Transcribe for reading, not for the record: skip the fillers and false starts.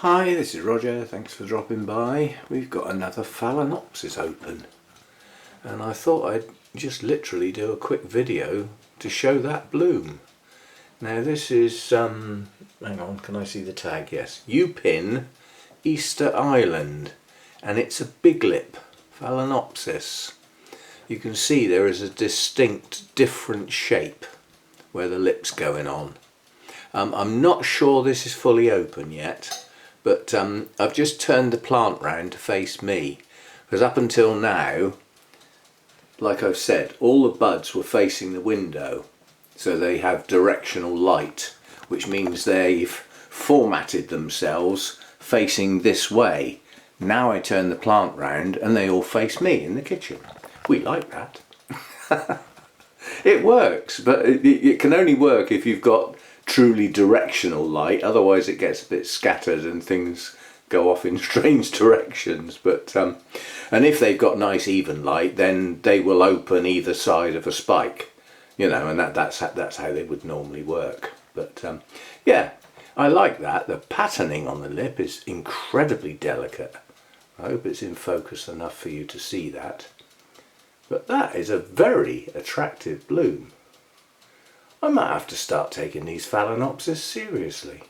Hi, this is Roger, thanks for dropping by. We've got another Phalaenopsis open and I thought I'd just literally do a quick video to show that bloom. Now this is, hang on, can I see the tag? Yes, U-Pin Easter Island, and it's a big lip Phalaenopsis. You can see there is a distinct different shape where the lip's going on. I'm not sure this is fully open yet, but I've just turned the plant round to face me, because up until now, like I've said, all the buds were facing the window, so they have directional light, which means they've formatted themselves facing this way. Now I turn the plant round and they all face me in the kitchen. We like that. It works, but it can only work if you've got truly directional light, otherwise it gets a bit scattered and things go off in strange directions. But and if they've got nice even light, then they will open either side of a spike, you know, and that's how they would normally work. But yeah, I like that. The patterning on the lip is incredibly delicate. I hope it's in focus enough for you to see that. But that is a very attractive bloom. I might have to start taking these Phalaenopsis seriously.